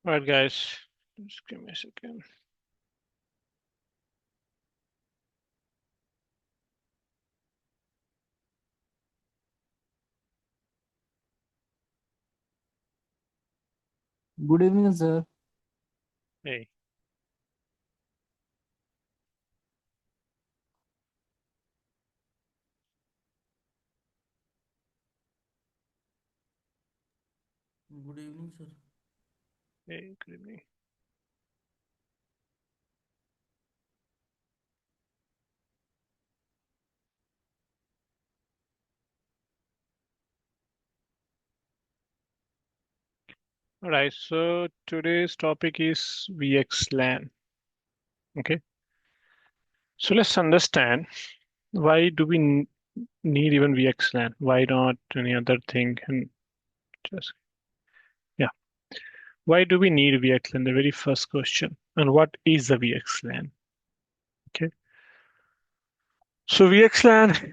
All right, guys, just give me a second. Good evening, sir. Hey, Good evening, sir. hey, good evening. All right, so today's topic is VXLAN. Okay, so let's understand why do we need even VXLAN? Why not any other thing? And just yeah, why do we need VXLAN? The very first question. And what is the VXLAN? Okay, so VXLAN,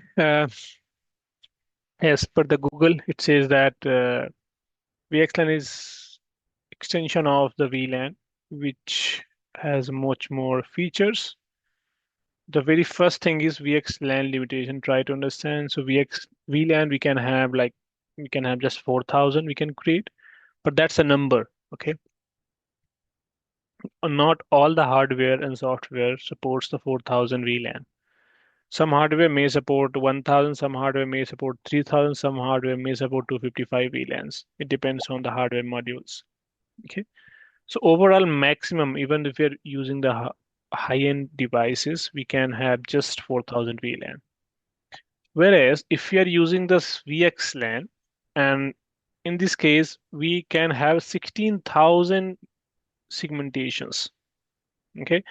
as per the Google, it says that VXLAN is extension of the VLAN, which has much more features. The very first thing is VXLAN limitation. Try to understand. So VLAN we can have just 4,000 we can create, but that's a number. Okay, not all the hardware and software supports the 4,000 VLAN. Some hardware may support 1,000, some hardware may support 3,000, some hardware may support 255 VLANs. It depends on the hardware modules. Okay. So overall maximum, even if you're using the high-end devices, we can have just 4,000 VLAN. Whereas if we are using this VXLAN, and in this case, we can have 16,000 segmentations. Okay.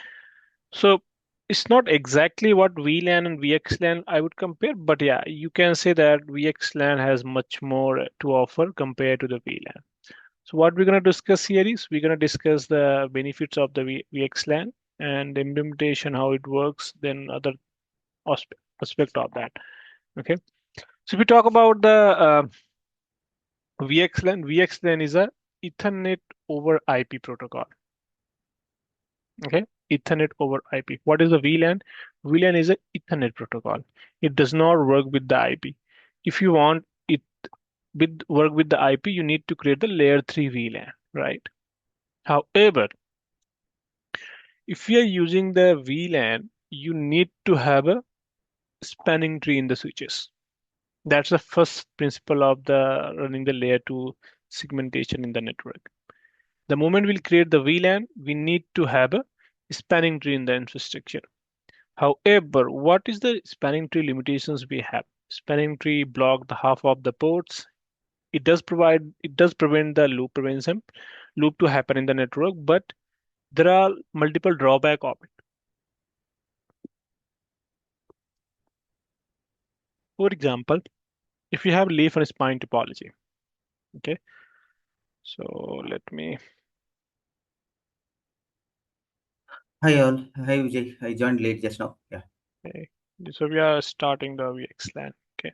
So it's not exactly what VLAN and VXLAN I would compare, but yeah, you can say that VXLAN has much more to offer compared to the VLAN. So what we're going to discuss here is we're going to discuss the benefits of the VXLAN and the implementation, how it works, then other aspect of that. Okay. So if we talk about the VXLAN is a Ethernet over IP protocol. Okay. Ethernet over IP. What is the VLAN? VLAN is a Ethernet protocol. It does not work with the IP. If you want it work with the IP, you need to create the layer 3 VLAN, right? However, if you are using the VLAN, you need to have a spanning tree in the switches. That's the first principle of the running the layer 2 segmentation in the network. The moment we'll create the VLAN, we need to have a spanning tree in the infrastructure. However, what is the spanning tree limitations we have? Spanning tree block the half of the ports. It does prevent the loop to happen in the network, but there are multiple drawback of it. For example, if you have leaf and spine topology, okay, so let me, Hi all. Hi Vijay. I joined late just now. Yeah. okay, so we are starting the VXLAN. Okay,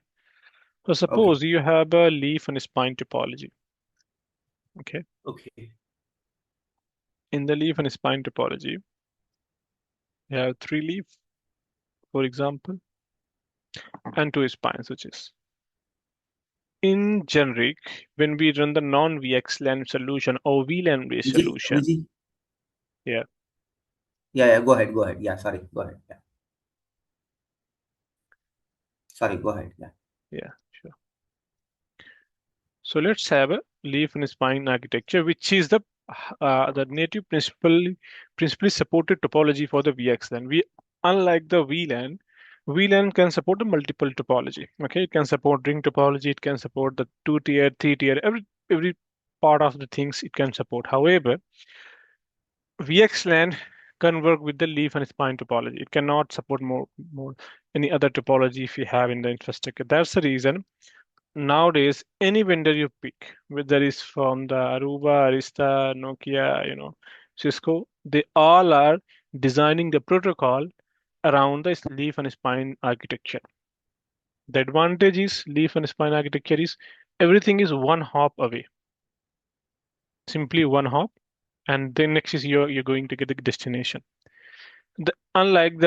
so Okay. suppose you have a leaf and spine topology. Okay, Okay. in the leaf and spine topology, you have 3 leaf, for example, and 2 spine switches. In generic, when we run the non-VXLAN solution or VLAN based Vijay. solution, Vijay. yeah, Yeah. Yeah. Go ahead. Go ahead. Yeah. Sorry. Go ahead. Yeah. Sorry. Go ahead. Yeah. yeah, sure. So let's have a leaf and spine architecture, which is the native principally supported topology for the VXLAN. Unlike the VLAN can support a multiple topology. Okay, it can support ring topology, it can support the 2-tier, 3-tier, every part of the things it can support. However, VXLAN can work with the leaf and spine topology. It cannot support more any other topology if you have in the infrastructure. That's the reason nowadays any vendor you pick, whether it's from the Aruba, Arista, Nokia, Cisco, they all are designing the protocol around the leaf and spine architecture. The advantage is leaf and spine architecture is everything is one hop away. Simply one hop. and then next is you're going to get the destination. Unlike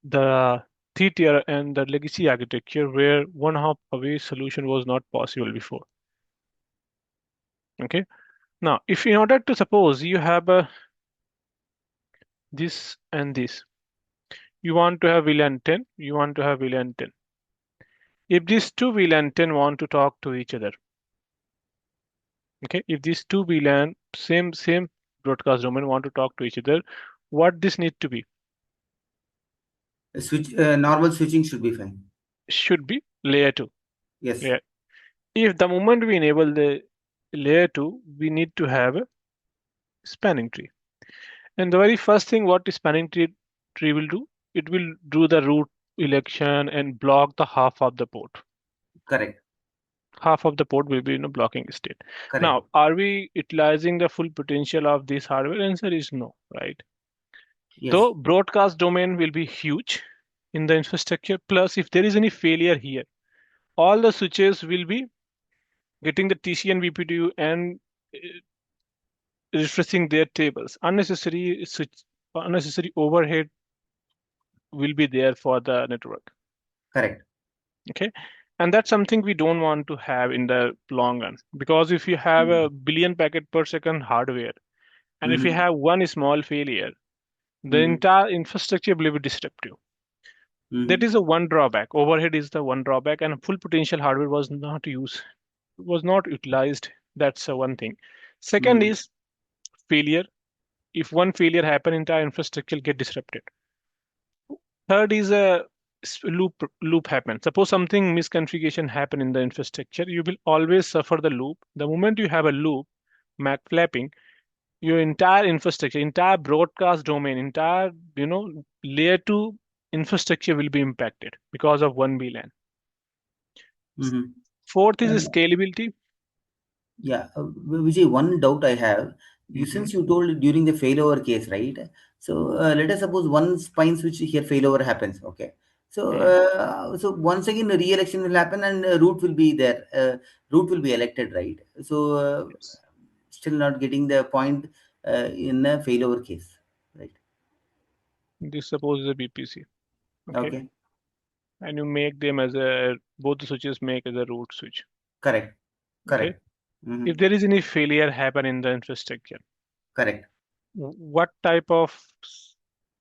the T-tier and the legacy architecture, where one hop away solution was not possible before. Okay. Now, if in order to suppose you have this and this, you want to have VLAN 10, you want to have VLAN 10. If these two VLAN 10 want to talk to each other, okay, if these two VLAN same broadcast domain want to talk to each other, what this need to be? Normal switching should be fine. Should be layer 2. Yes. Yeah. If the moment we enable the layer 2, we need to have a spanning tree. And the very first thing what the spanning tree will do, it will do the root election and block the half of the port. Correct. Half of the port will be in a blocking state. Correct. Now, are we utilizing the full potential of this hardware? Answer is no, right? Yes. Though broadcast domain will be huge in the infrastructure, plus if there is any failure here, all the switches will be getting the TCP and VPTU and refreshing their tables. Unnecessary overhead will be there for the network. Correct. Okay. And that's something we don't want to have in the long run, because if you have a billion packet per second hardware, and if you have one small failure, the entire infrastructure will be disruptive. That is a one drawback. Overhead is the one drawback, and full potential hardware was not utilized. That's one thing. Second is failure. If one failure happen, entire infrastructure get disrupted. Third is a loop happen. Suppose something misconfiguration happen in the infrastructure, you will always suffer the loop. The moment you have a loop, MAC flapping, your entire infrastructure, entire broadcast domain, entire layer 2 infrastructure will be impacted because of one VLAN. Fourth is scalability. Yeah, Vijay, one doubt I have. Since you told during the failover case, right? So let us suppose one spine switch here failover happens. Okay. So so once again the re-election will happen and root will be there. Root will be elected, right? So Yes. still not getting the point in a failover case, right? This suppose is a BPC. Okay. And you make them as both the switches make as a root switch. Correct. Okay. Correct. If there is any failure happen in the infrastructure, correct, what type of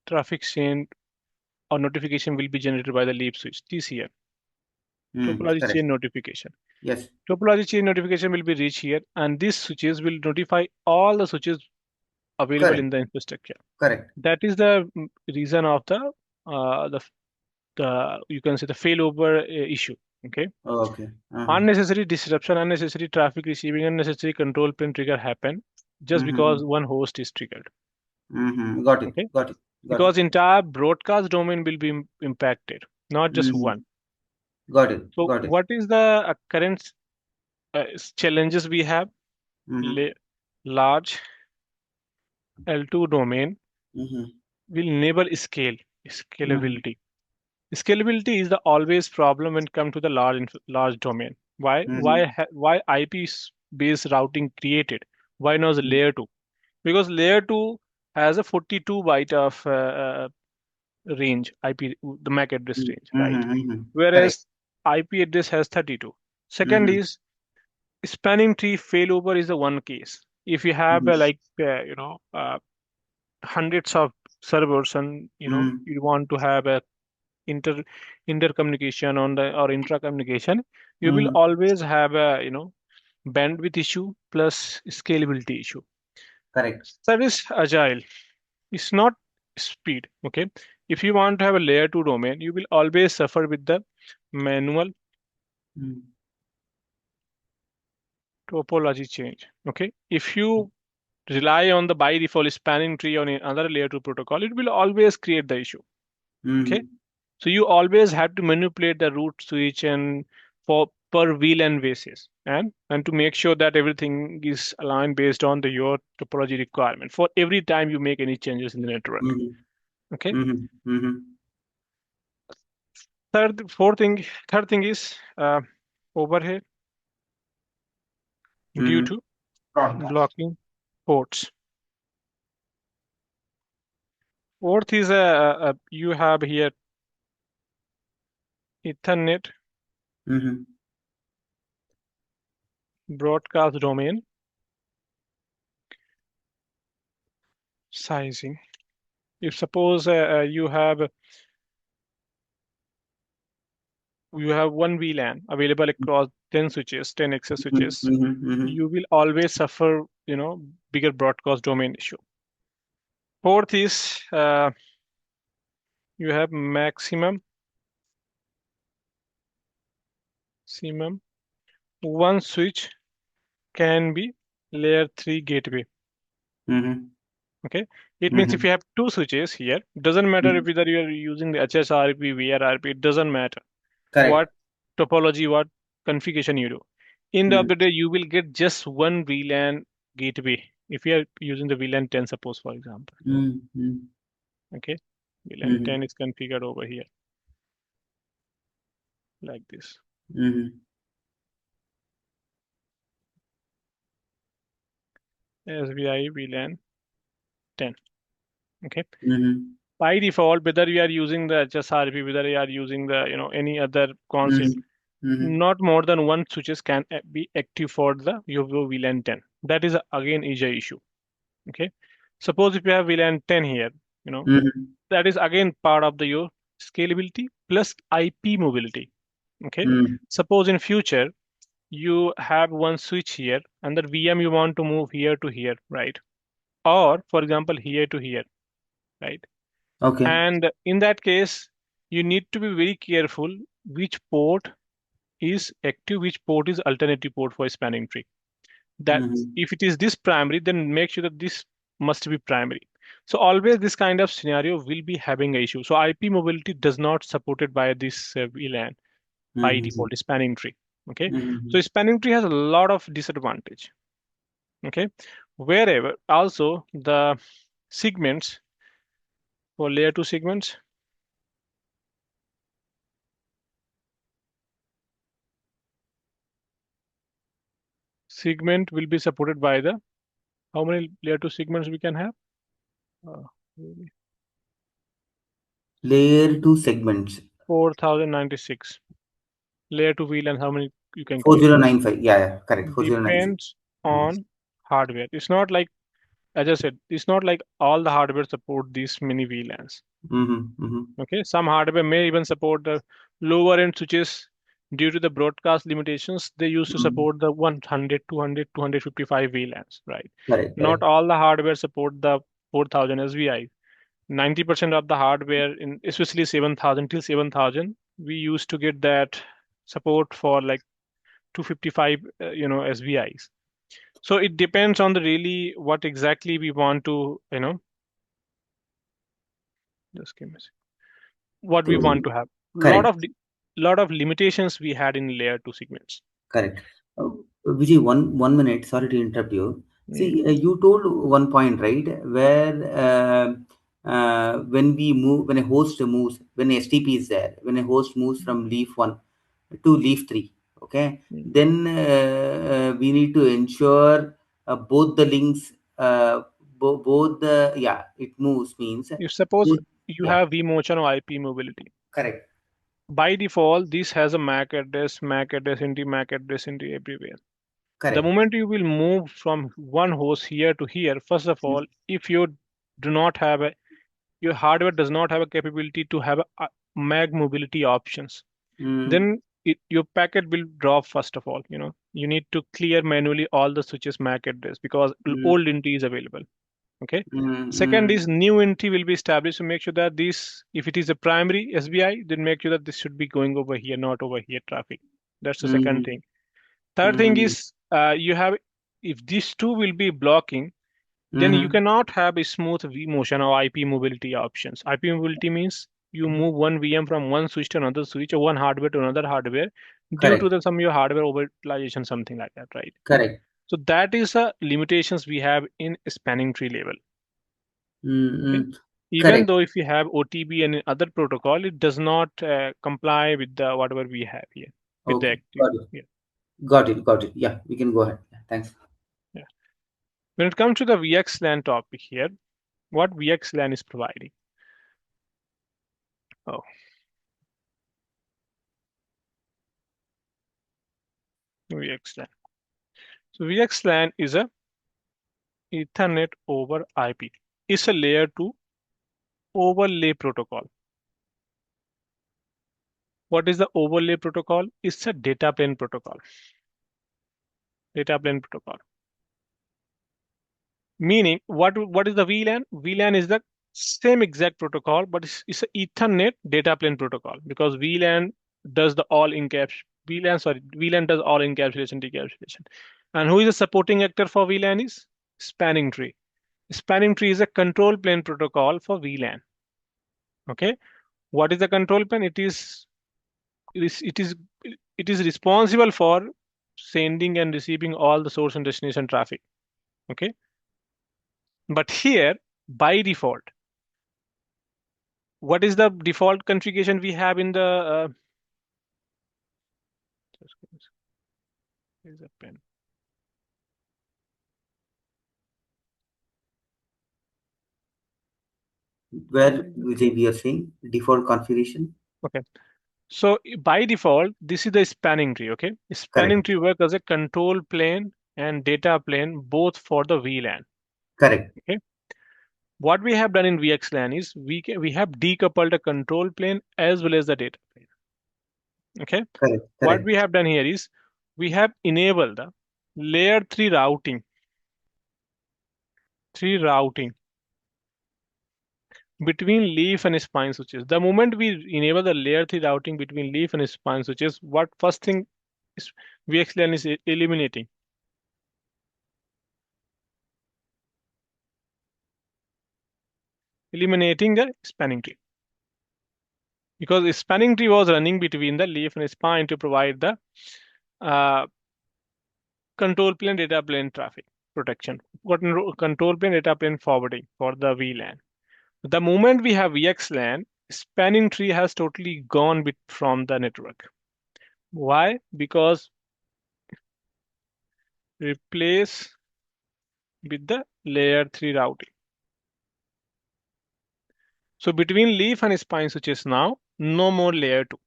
traffic chain or notification will be generated by the leaf switch? TCN. Topology correct. chain notification. Yes. Topology chain notification will be reached here, and these switches will notify all the switches available Correct. in the infrastructure. Correct. That is the reason of the you can say the failover issue. Okay. Okay. Unnecessary disruption, unnecessary traffic receiving, unnecessary control plane trigger happen just because one host is triggered. Got it. Okay. Got it. Because entire broadcast domain will be impacted, not just one. Got it. So Got it. what is the current challenges we have? Large L2 domain will never scalability. Scalability is the always problem when it comes to the large domain. Why IP based routing created? Why not the layer 2? Because layer 2 has a 42 byte of range, IP, the MAC address range, right? Whereas IP address has 32. Second is spanning tree failover is the one case. If you have hundreds of servers and you want to have a intercommunication on the or intra-communication, you will always have a bandwidth issue plus scalability issue. Correct. Service agile is not speed. Okay. If you want to have a layer 2 domain, you will always suffer with the manual topology change. Okay. If you rely on the by default spanning tree on another layer 2 protocol, it will always create the issue. Okay. So you always have to manipulate the root switch and per VLAN basis and to make sure that everything is aligned based on your topology requirement for every time you make any changes in the network. Okay. Third thing is overhead due to blocking ports. Fourth is you have here Ethernet broadcast domain sizing. If suppose you have one VLAN available across 10 switches, 10 access switches, you will always suffer, bigger broadcast domain issue. Fourth is you have maximum one switch can be layer 3 gateway. Okay, it means if you have two switches here, doesn't matter if whether you are using the HSRP, VRRP, it doesn't matter. Correct. What topology, what configuration you do. End of the day, you will get just one VLAN gateway if you are using the VLAN 10, suppose, for example. Okay, VLAN 10 is configured over here like this. SVI VLAN 10. Okay. By default, whether you are using the HSRP, whether you are using the any other concept, not more than one switches can be active for the your VLAN 10. That is again a issue. Okay. Suppose if you have VLAN 10 here, that is again part of your scalability plus IP mobility. Okay. Suppose in future you have one switch here and the VM you want to move here to here, right? Or for example here to here, right? Okay. And in that case, you need to be very careful which port is active, which port is alternative port for spanning tree. That if it is this primary, then make sure that this must be primary. So always this kind of scenario will be having an issue. So IP mobility does not supported by this VLAN by default spanning tree. Okay, so spanning tree has a lot of disadvantage. Okay, wherever also the segments for layer 2 segments, segment will be supported by the how many layer 2 segments we can have? Layer 2 segments. 4096. Layer 2 VLAN, how many you can 4095. Yeah, correct. 4095. Depends on hardware. It's not like, as I said, it's not like all the hardware support these many VLANs. Okay, some hardware may even support the lower end switches due to the broadcast limitations. They used to support the 100, 200, 255 VLANs, right? Correct. Not all the hardware support the 4000 SVI. 90% of the hardware, in especially 7000 till 7000, we used to get that support for like 255, SVIs. So it depends on the really what exactly we want to, just give me a second. What we want to have. Lot of limitations we had in layer 2 segments. Correct. Vijay, one minute. Sorry to interrupt you. See, you told one point, right? Where when we move, when a host moves, when STP is there, when a host moves from leaf 1 to leaf 3, okay, then we need to ensure both the links, both the it moves means. If suppose you have vMotion or IP mobility. Correct. By default, this has a MAC address into everywhere. Correct. The moment you will move from one host here to here, first of all, if you do not have your hardware does not have a capability to have a MAC mobility options, then your packet will drop. First of all, you need to clear manually all the switches MAC address because old entry is available. Okay. Second is new entry will be established to make sure that this, if it is a primary SBI, then make sure that this should be going over here, not over here traffic. That's the second thing. Third thing is you have, if these two will be blocking, then you cannot have a smooth vMotion or IP mobility options. IP mobility means you move one VM from one switch to another switch or one hardware to another hardware due to some of your hardware overutilization, something like that, right? Correct. So that is the limitations we have in spanning tree level. Okay? Even though if you have OTB and other protocol, it does not comply with the whatever we have here. With the active. Got it. Yeah, we can go ahead. Thanks. Yeah. When it comes to the VXLAN topic here, what VXLAN is providing? Oh, VXLAN. So VXLAN is a Ethernet over IP. It's a layer 2 overlay protocol. What is the overlay protocol? It's a data plane protocol. Data plane protocol. Meaning, what is the VLAN? VLAN is the same exact protocol, but it's an Ethernet data plane protocol because VLAN does the all VLAN does all encapsulation, decapsulation. And who is the supporting actor for VLAN is spanning tree. Spanning tree is a control plane protocol for VLAN. Okay, what is the control plane? It is responsible for sending and receiving all the source and destination traffic. Okay, but here by default, what is the default configuration we have in the here's a pen. Where Vijay, we are saying default configuration? Okay, so by default, this is the spanning tree. Okay, spanning Correct. tree works as a control plane and data plane both for the VLAN. Correct. Okay, what we have done in VXLAN is we have decoupled the control plane as well as the data plane. Okay, Correct. what Correct. we have done here is we have enabled the layer 3 routing between leaf and spine switches. The moment we enable the layer 3 routing between leaf and spine switches, what first thing is VXLAN is eliminating? Eliminating the spanning tree. Because the spanning tree was running between the leaf and spine to provide the control plane data plane traffic protection. Control plane data plane forwarding for the VLAN. The moment we have VXLAN, spanning tree has totally gone from the network. Why? Because replace with the layer 3 routing. So between leaf and spine switches now, no more layer 2.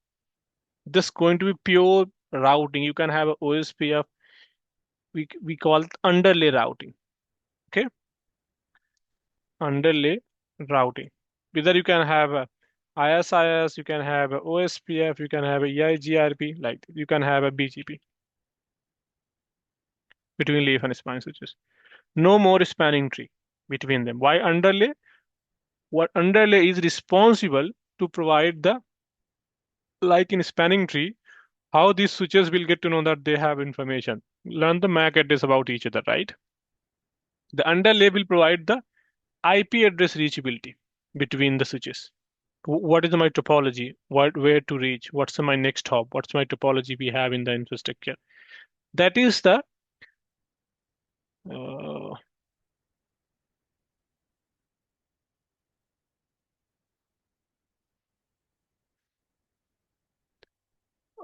This is going to be pure routing. You can have a OSPF, we call it underlay routing. Okay, underlay routing. Whether you can have a ISIS, you can have a OSPF, you can have a EIGRP, like you can have a BGP between leaf and spine switches. No more spanning tree between them. Why underlay? What underlay is responsible to provide the, like in spanning tree, how these switches will get to know that they have information. Learn the MAC address about each other, right? The underlay will provide the IP address reachability between the switches. What is my topology? Where to reach? What's my next hop? What's my topology we have in the infrastructure? That is the uh,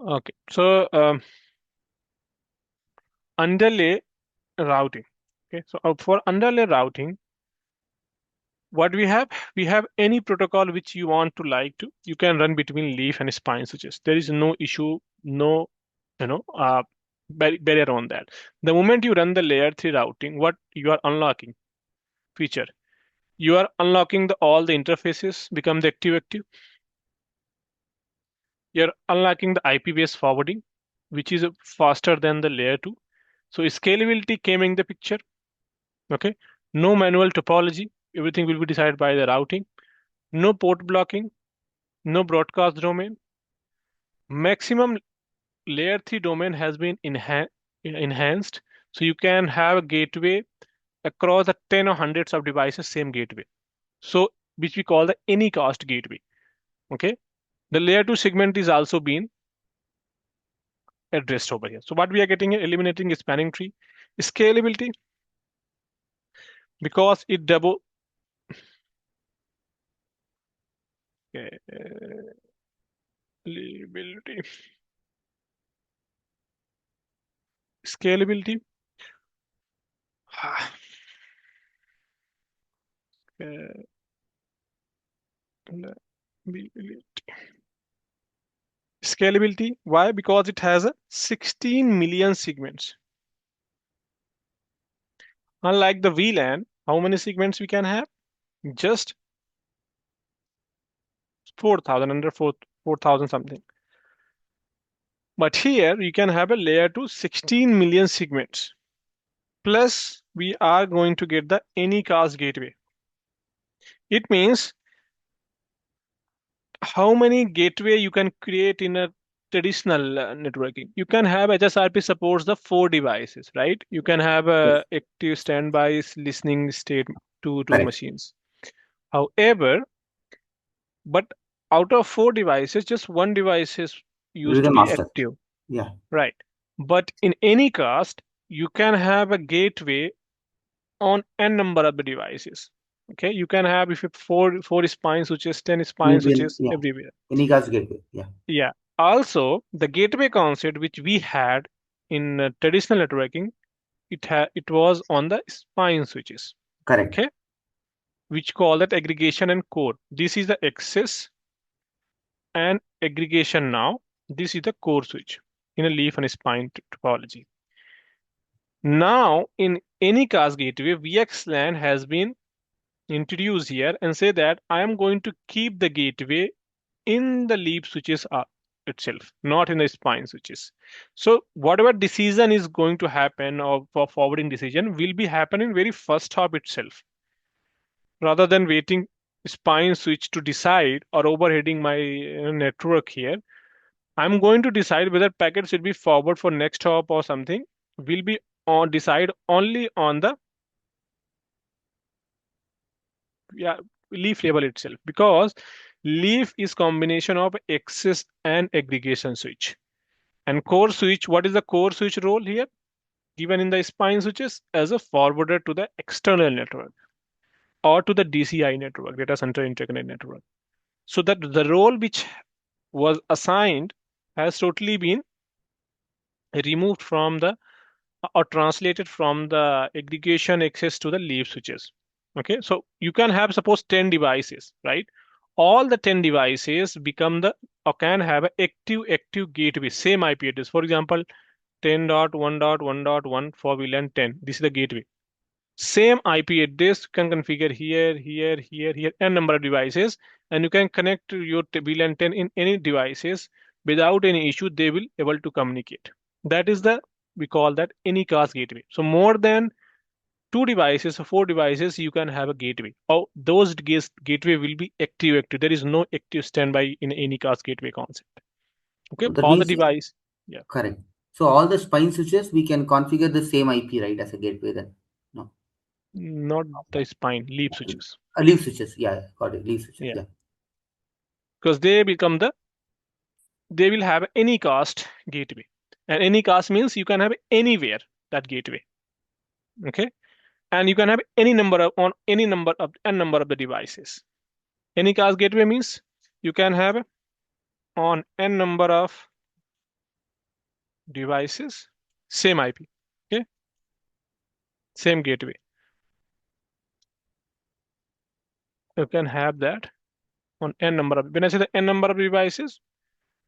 okay. So underlay routing. Okay. So for underlay routing, what we have any protocol which you want to like to, you can run between leaf and spine switches. There is no issue, no you know barrier on that. The moment you run the layer 3 routing, what you are unlocking feature, you are unlocking all the interfaces become the active. You're unlocking the IP based forwarding, which is faster than the layer 2. So scalability came in the picture. Okay, no manual topology, everything will be decided by the routing. No port blocking, no broadcast domain. Maximum layer 3 domain has been enhanced. So you can have a gateway across the 10 or hundreds of devices, same gateway. So which we call the anycast gateway. Okay. The layer 2 segment is also being addressed over here. So what we are getting here, eliminating a spanning tree. Scalability, because it double scalability. Scalability. Scalability. Why? Because it has a 16 million segments. Unlike the VLAN, how many segments we can have? Just 4,000, under 4,000 something. But here you can have a layer to 16 million segments. Plus we are going to get the Anycast gateway. It means how many gateway you can create in a traditional networking. You can have HSRP supports the 4 devices, right? You can have Yes. a active standby listening state to two Correct. machines. However, but out of 4 devices, just one device is With used the to be master. active, Yeah. right? But in Anycast, you can have a gateway on n number of the devices. Okay, you can have if you four spine switches, 10 spine switches Yeah. everywhere. Anycast gateway. Yeah. Yeah. Also, the gateway concept which we had in traditional networking, it was on the spine switches. Correct. Okay, which call that aggregation and core. This is the access and aggregation now. This is the core switch in a leaf and spine topology. Now, in Anycast gateway, VXLAN has been introduced here and say that I am going to keep the gateway in the leaf switches itself, not in the spine switches. So whatever decision is going to happen or for forwarding decision will be happening very first hop itself, rather than waiting spine switch to decide or overheading my network here. I'm going to decide whether packet should be forward for next hop or something will be on decide only on the leaf level itself, because leaf is combination of access and aggregation switch. And core switch, what is the core switch role here? Given in the spine switches as a forwarder to the external network or to the DCI network, data center interconnect network. So that the role which was assigned has totally been removed from the or translated from the aggregation access to the leaf switches. Okay, so you can have suppose 10 devices, right? All the 10 devices become the or can have an active gateway, same IP address. For example, 10.1.1.1 for VLAN 10. This is the gateway. Same IP address can configure here, n number of devices, and you can connect your VLAN 10 in any devices without any issue. They will able to communicate. That is the we call that Anycast gateway. So more than 2 devices or 4 devices, you can have a gateway. Oh, those gateway will be active. There is no active standby in Anycast gateway concept. Okay, So that all the means device. Yeah. correct. So all the spine switches we can configure the same IP, right, as a gateway then? No. Not the spine, leaf switches. Leaf switches. Yeah, got it. Leaf switches. Yeah. Yeah. Because they will have Anycast gateway. And Anycast means you can have anywhere that gateway. Okay. And you can have any number of on any number of n number of the devices. Anycast gateway means you can have on n number of devices, same IP. Okay. Same gateway. You can have that on n number of, when I say the n number of devices,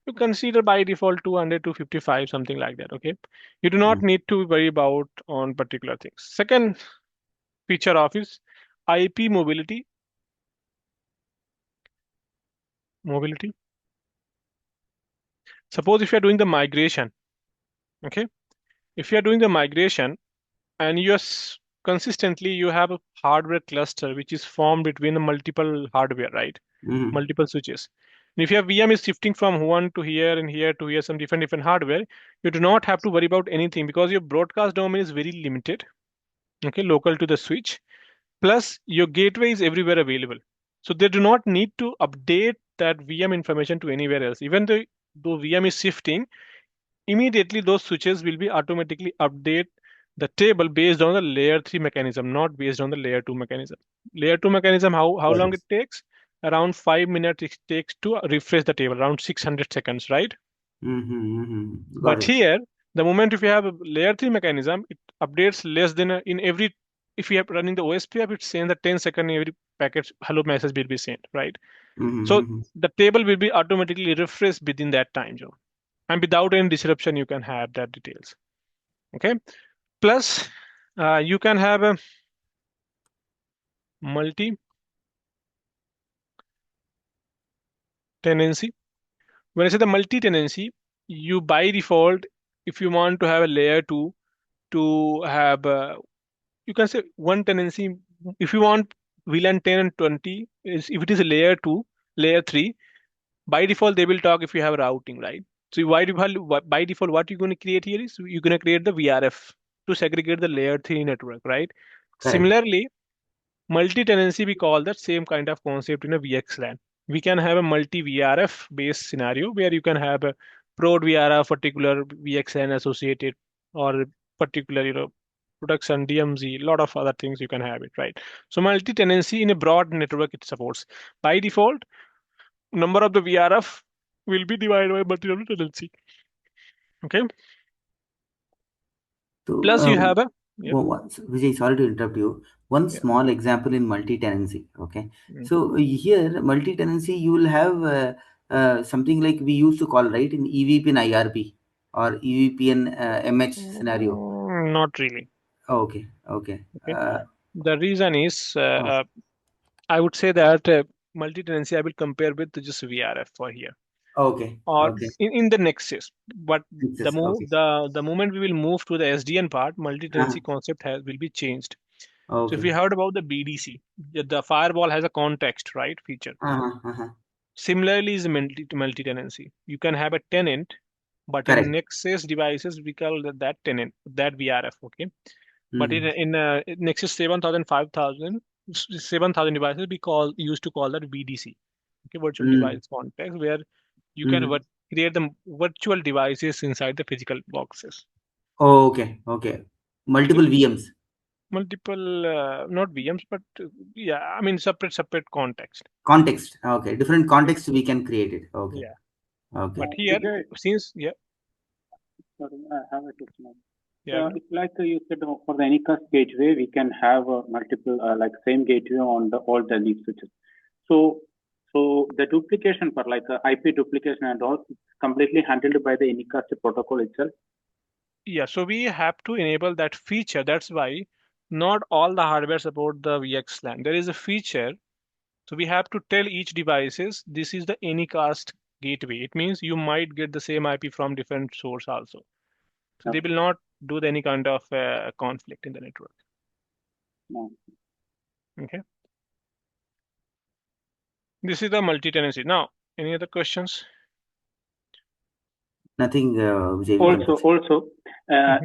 you consider by default 200, 255, something like that. Okay. You do not need to worry about on particular things. Second feature of is IP mobility. Suppose if you are doing the migration, okay, if you are doing the migration and consistently you have a hardware cluster which is formed between the multiple hardware, right? Multiple switches. And if your VM is shifting from one to here and here to here, some different hardware, you do not have to worry about anything because your broadcast domain is very limited, okay, local to the switch. Plus your gateway is everywhere available. So they do not need to update that VM information to anywhere else. Even though VM is shifting, immediately those switches will be automatically update the table based on the layer 3 mechanism, not based on the layer 2 mechanism. Layer 2 mechanism, how long it takes? Around 5 minutes it takes to refresh the table, around 600 seconds, right? But here, the moment if you have a layer 3 mechanism, it updates less than in every if we are running the OSPF, it's saying that 10 seconds every packet hello message will be sent, right? So the table will be automatically refreshed within that time zone, and without any disruption, you can have that details. Okay. Plus, you can have a multi-tenancy. When I say the multi-tenancy, you by default, if you want to have a layer 2 to have, you can say one tenancy. If you want VLAN 10 and 20, if it is a layer 2, layer 3, by default, they will talk if you have routing, right? So by default, what you're going to create here is you're going to create the VRF to segregate the layer 3 network, right? Correct. Similarly, multi-tenancy, we call that same kind of concept in a VXLAN. We can have a multi-VRF based scenario where you can have a prod VRF, particular VXLAN associated, or particular, production, DMZ, a lot of other things you can have it, right? So multi-tenancy in a broad network it supports. By default, number of the VRF will be divided by multi-tenancy. Okay. So, Plus you have a Vijay, sorry to interrupt you. One small example in multi-tenancy. Okay. So here, multi-tenancy, you will have something like we used to call, right, in EVPN IRP or EVPN MH scenario. Not really. Okay. Okay. The reason is, I would say that multi-tenancy I will compare with just VRF for here. Okay. Or Okay. in the Nexus. But Nexus, the moment we will move to the SDN part, multi-tenancy concept will be changed. So if you heard about the BDC, the firewall has a context, right, feature. Similarly is multi-tenancy. You can have a tenant, but in Nexus devices we call that tenant, that VRF, okay? But in Nexus 7,000, 5,000, 7,000 devices we used to call that VDC, okay, virtual device context, where you can create the virtual devices inside the physical boxes. Okay. Okay. Multiple VMs. Multiple, not VMs, but yeah, I mean separate context. Context. Okay. Different context we can create it. Okay. Yeah. Okay. But here, since Sorry, I have a question. Yeah. It's like you said for the Anycast gateway, we can have multiple like same gateway on all the leaf switches. So the duplication for like IP duplication and all, it's completely handled by the Anycast protocol itself. Yeah, so we have to enable that feature. That's why not all the hardware support the VXLAN. There is a feature. So we have to tell each devices this is the Anycast gateway. It means you might get the same IP from different source also. So they will not do any kind of conflict in the network. No. Okay. This is the multi-tenancy. Now, any other questions? Nothing. Also,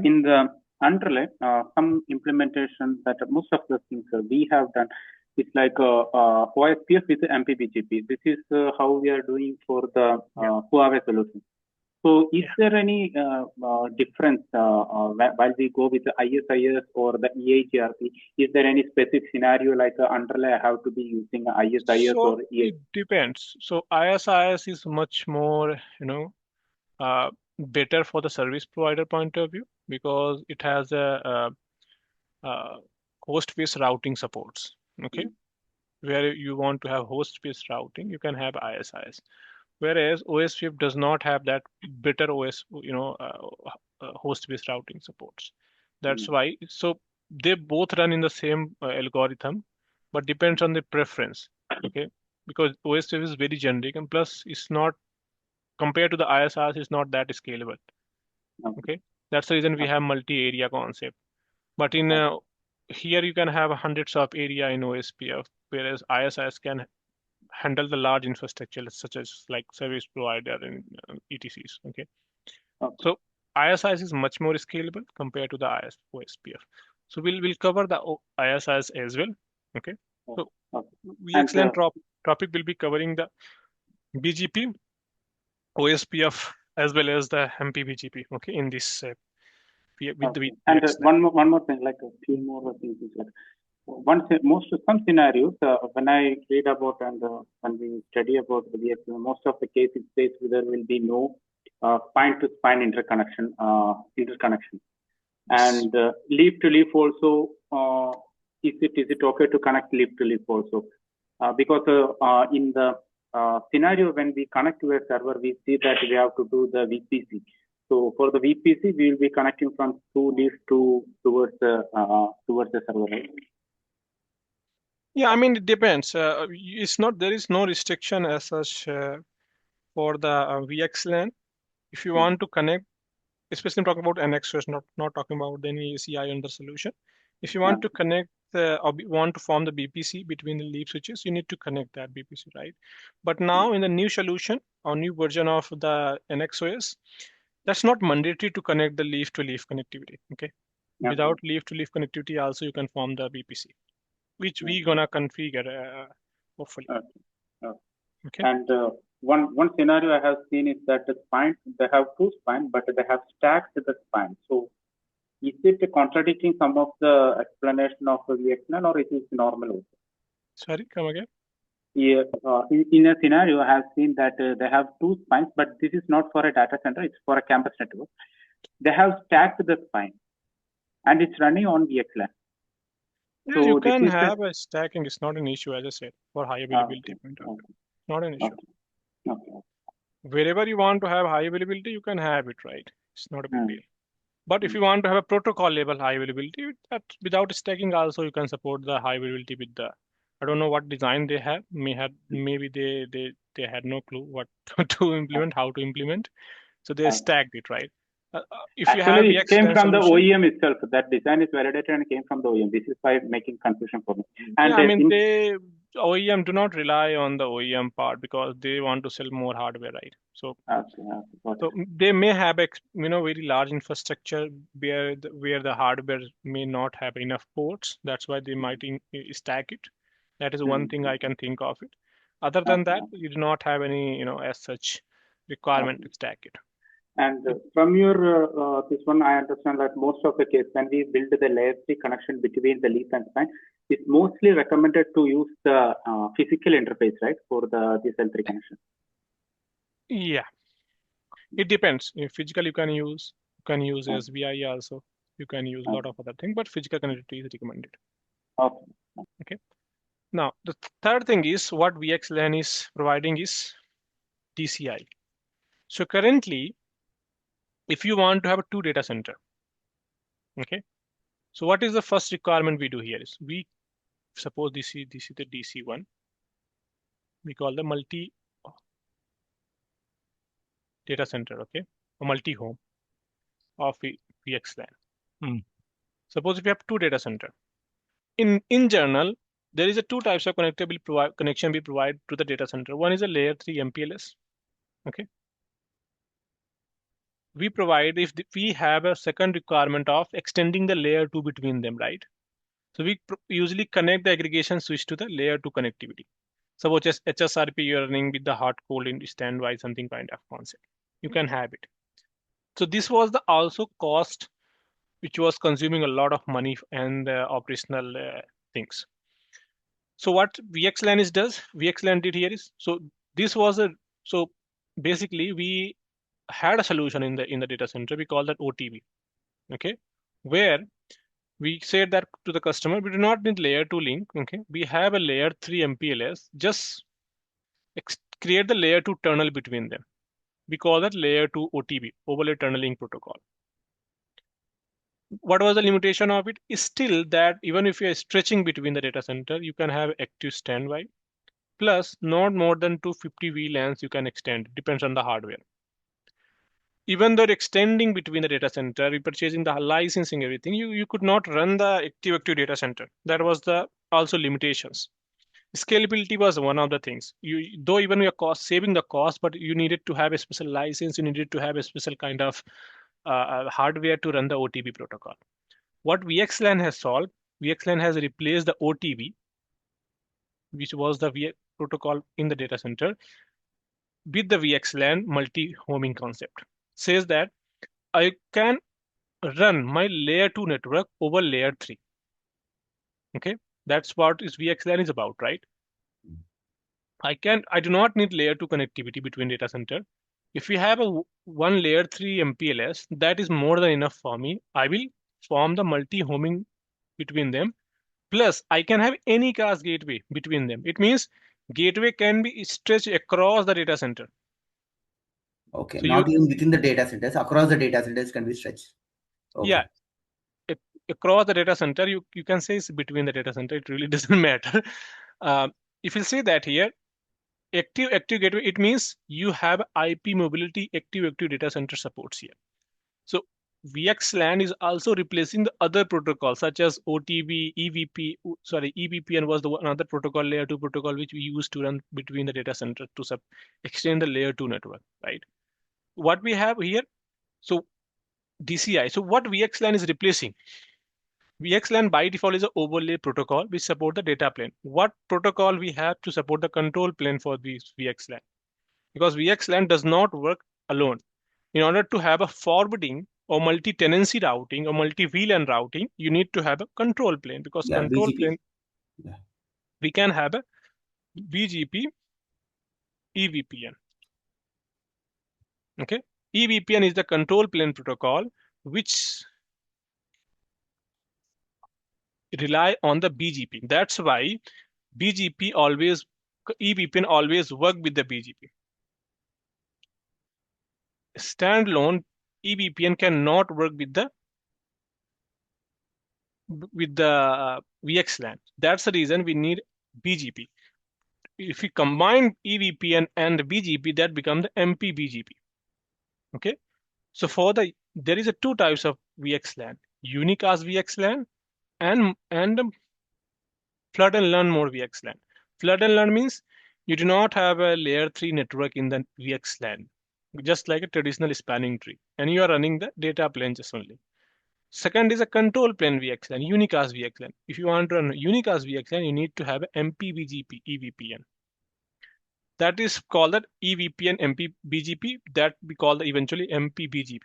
in the Underlay, some implementation that most of the things we have done is like OSPF with MPBGP. This is how we are doing for the 𝗂𝘶 solution. So, is there any difference while we go with the ISIS or the 𝗂𝘃𝗄? Is there any specific scenario like Underlay I have to be using ISIS or 𝗂𝘃𝗄? It depends. So ISIS is much more, better for the service provider point of view because it has a host-based routing supports. Okay, where you want to have host-based routing, you can have ISIS. Whereas OSPF does not have that better host-based routing supports. That's why. So they both run in the same algorithm, but depends on the preference. Okay, because OSPF is very generic and plus it's not compared to the ISRs, it's not that scalable. Okay, that's the reason we have multi-area concept. But in here you can have hundreds of area in OSPF, whereas ISIS can handle the large infrastructure such as like service provider and ETCs. Okay. So ISIS is much more scalable compared to the OSPF. So we'll cover the ISIS as well. Okay. So VXLAN topic will be covering the BGP, OSPF as well as the MPBGP. Okay, in this and one more thing, like a few more things is like some scenarios when I read about and when we study about the VXLAN, most of the cases states there will be no spine-to-spine interconnection, and leaf-to-leaf also is it okay to connect leaf to leaf also? Because in the scenario when we connect to a server, we see that we have to do the VPC. So for the VPC, we will be connecting from two leaves towards the server, right? Yeah, I mean, it depends. It's not, there is no restriction as such for the VXLAN. If you want to connect, especially I'm talking about NX, not talking about any ACI under solution. If you want to connect or want to form the BPC between the leaf switches, you need to connect that BPC, right? But now in the new solution or new version of the NXOS, that's not mandatory to connect the leaf to leaf connectivity. Okay. Without leaf to leaf connectivity, also you can form the BPC, which we gonna configure hopefully. Okay. And one scenario I have seen is that the spine, they have two spines, but they have stacked the spine. So is it contradicting some of the explanation of the VXLAN, or it is normal also? Sorry, come again. Yeah, in a scenario, I have seen that they have two spines, but this is not for a data center, it's for a campus network. They have stacked the spine and it's running on VXLAN. Yeah, So you can have a stacking, it's not an issue, as I said, for high availability. Not an issue. Wherever you want to have high availability, you can have it, right? It's not a big deal. But if you want to have a protocol level high availability, that without stacking also you can support the high availability with the, I don't know what design they have. Maybe they had no clue what to implement, how to implement. So they stacked it, right? If actually, you have it came from the OEM itself. That design is validated and came from the OEM. This is why making confusion for me. And yeah, I mean, OEM do not rely on the OEM part because they want to sell more hardware, right? So, so they may have very large infrastructure where the hardware may not have enough ports. That's why they might stack it. That is one thing I can think of it. Other than that, you do not have any as such requirement to stack it. And from your this one, I understand that most of the case when we build the layer 3 connection between the leaf and spine, it's mostly recommended to use the physical interface, right, for this L3 connection. Yeah, it depends. In physical, you can use SBI also. You can use a lot of other things, but physical connectivity is recommended. Okay. Now the third thing is what VXLAN is providing is DCI. So currently, if you want to have a 2 data center, okay. So what is the first requirement we do here is we suppose this is the DC1. We call the multi data center, okay, a multi-home of VXLAN. Suppose if you have 2 data center. In general, there is a 2 types of connection we provide to the data center. One is a layer 3 MPLS, okay. We provide if we have a second requirement of extending the layer 2 between them, right? So we usually connect the aggregation switch to the layer 2 connectivity. Suppose as HSRP you're running with the hot cold in standby, something kind of concept. You can have it. So this was the also cost which was consuming a lot of money and operational things. So what VXLAN VXLAN did here is, so this was so basically we had a solution in the data center. We call that OTB, okay, where we said that to the customer, we do not need layer 2 link, okay. We have a layer 3 MPLS, just create the layer 2 tunnel between them. We call that layer 2 OTB, overlay tunneling protocol. What was the limitation of it? Is still that even if you are stretching between the data center, you can have active standby, plus not more than 250 VLANs you can extend, depends on the hardware. Even though extending between the data center, repurchasing the licensing, everything, you could not run the active data center. That was the also limitations. Scalability was one of the things. Though even you are saving the cost, but you needed to have a special license, you needed to have a special kind of hardware to run the OTB protocol. What VXLAN has solved, VXLAN has replaced the OTB, which was the protocol in the data center, with the VXLAN multi-homing concept. Says that I can run my layer 2 network over layer 3. Okay, that's what VXLAN is about, right? I do not need layer 2 connectivity between data center. If we have a one layer 3 MPLS, that is more than enough for me. I will form the multi-homing between them Plus, I can have any cast gateway between them. It means gateway can be stretched across the data center. Okay, So not even within the data centers, across the data centers can be stretched. Okay. Yeah, across the data center, you can say it's between the data center. It really doesn't matter. If you say that here, active gateway, it means you have IP mobility active data center supports here. So VXLAN is also replacing the other protocols such as OTP, EVPN was the another protocol, layer 2 protocol, which we used to run between the data center to extend the layer 2 network, right? What we have here, so DCI. So what VXLAN is replacing? VXLAN by default is an overlay protocol which support the data plane. What protocol we have to support the control plane for this VXLAN? Because VXLAN does not work alone. In order to have a forwarding or multi-tenancy routing or multi-VLAN routing, you need to have a control plane, because control BGP. plane, we can have a BGP EVPN. Okay, EVPN is the control plane protocol which rely on the BGP. That's why EVPN always work with the BGP. Standalone EVPN cannot work with the VXLAN. That's the reason we need BGP. If we combine EVPN and BGP, that becomes the MP-BGP. Okay, so there is two types of VXLAN: unicast VXLAN and flood and learn mode VXLAN. Flood and learn means you do not have a layer 3 network in the VXLAN, just like a traditional spanning tree, and you are running the data plane just only. Second is a control plane VXLAN, unicast VXLAN. If you want to run unicast VXLAN, you need to have an MP-BGP EVPN. That is called that EVPN MP-BGP. That we call the eventually MP-BGP.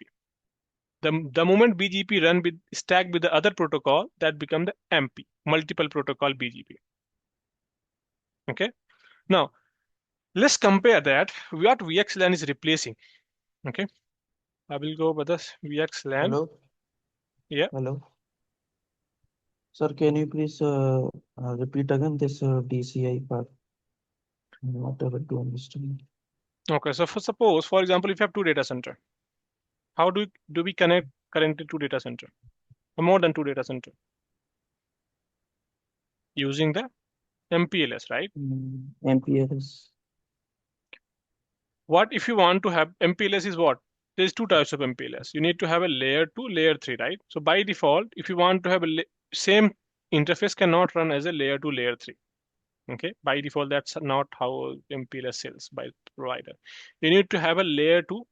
The moment BGP run with stack with the other protocol, that become the MP, multiple protocol BGP. Okay. Now let's compare that what VXLAN is replacing. Okay. I will go over this VXLAN. Hello. Yeah. Hello. Sir, can you please repeat again this DCI part? I'm not able to understand. Okay. So for example, if you have two data center, how do we connect currently two data center or more than two data center? Using the MPLS, right? MPLS. What if you want to have MPLS is what? There's two types of MPLS. You need to have a layer 2, layer 3, right? So by default, if you want to have a same interface cannot run as a layer 2, layer 3. Okay, by default, that's not how MPLS sells by provider. You need to have a layer 2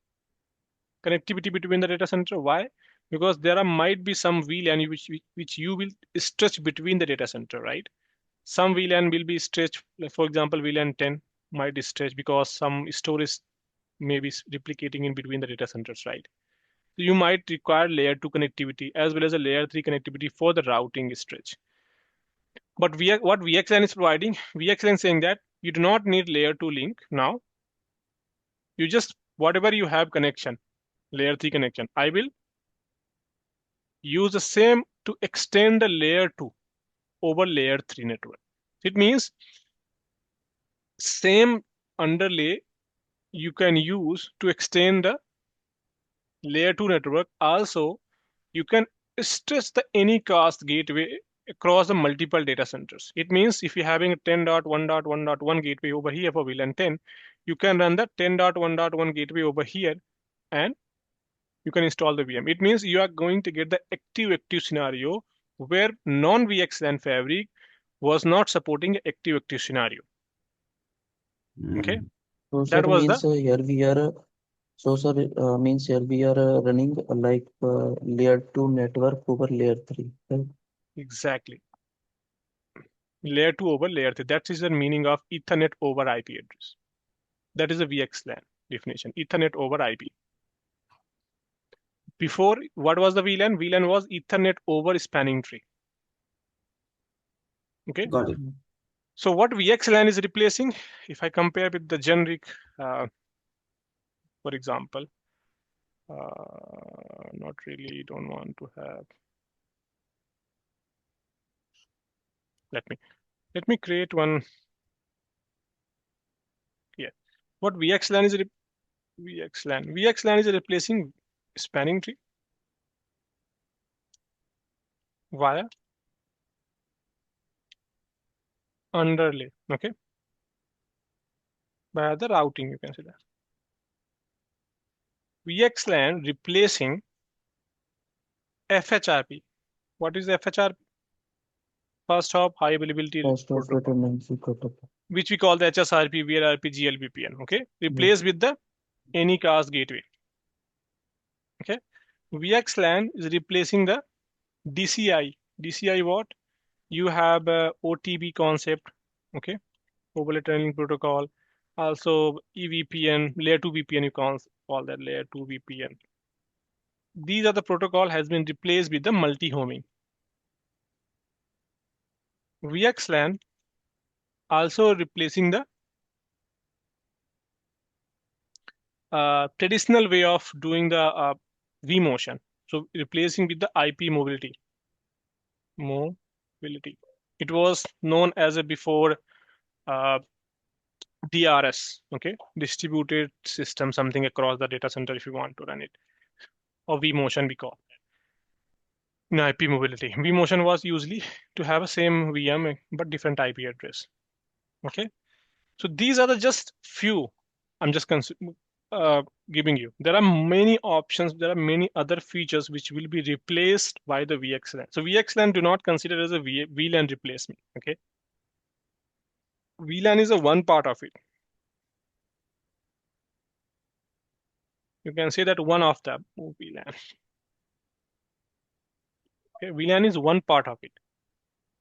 connectivity between the data center. Why? Because there might be some VLAN which you will stretch between the data center, right? Some VLAN will be stretched, like for example, VLAN 10 might stretch because some storage may be replicating in between the data centers, right? So you might require layer 2 connectivity as well as a layer 3 connectivity for the routing stretch. But what VXLAN is providing, VXLAN saying that you do not need layer 2 link now. You just, whatever you have connection, layer 3 connection, I will use the same to extend the layer 2 over layer 3 network. It means same underlay you can use to extend the layer 2 network. Also, you can stretch the anycast gateway across the multiple data centers. It means if you're having a 10.1.1.1 gateway over here for VLAN 10, you can run the 10.1.1 gateway over here and you can install the VM. It means you are going to get the active scenario where non-VXLAN fabric was not supporting active scenario. Okay. So That sir, was means here we are. So sir, means here we are running like layer 2 network over layer 3. Right? Exactly. Layer 2 over layer 3. That is the meaning of Ethernet over IP address. That is a VXLAN definition. Ethernet over IP. Before, what was the VLAN? VLAN was Ethernet over spanning tree. Okay. Got it. So what VXLAN is replacing, if I compare with the generic, for example, not really, don't want to have. let me create one here. What VXLAN is VXLAN is replacing spanning tree via underlay, okay? By the routing, you can say that. VXLAN replacing FHRP. What is FHRP? First hop high availability protocol, which we call the HSRP, VRRP, GLBPN, okay? Replaced with the Anycast gateway, okay? VXLAN is replacing the DCI. DCI what? You have OTB concept, okay? Overlay tunneling protocol. Also EVPN, layer 2 VPN, you can call that layer 2 VPN. These are the protocol has been replaced with the multi-homing. VXLAN also replacing the traditional way of doing the vMotion. So replacing with the IP mobility. It was known as a before DRS, okay? Distributed system, something across the data center if you want to run it. Or vMotion we call. In IP mobility. vMotion was usually to have a same VM but different IP address. Okay. So these are the just few I'm just giving you. There are many options. There are many other features which will be replaced by the VXLAN. So VXLAN do not consider as a VLAN replacement. Okay. VLAN is a one part of it. You can say that one of the VLAN. Okay. VLAN is one part of it.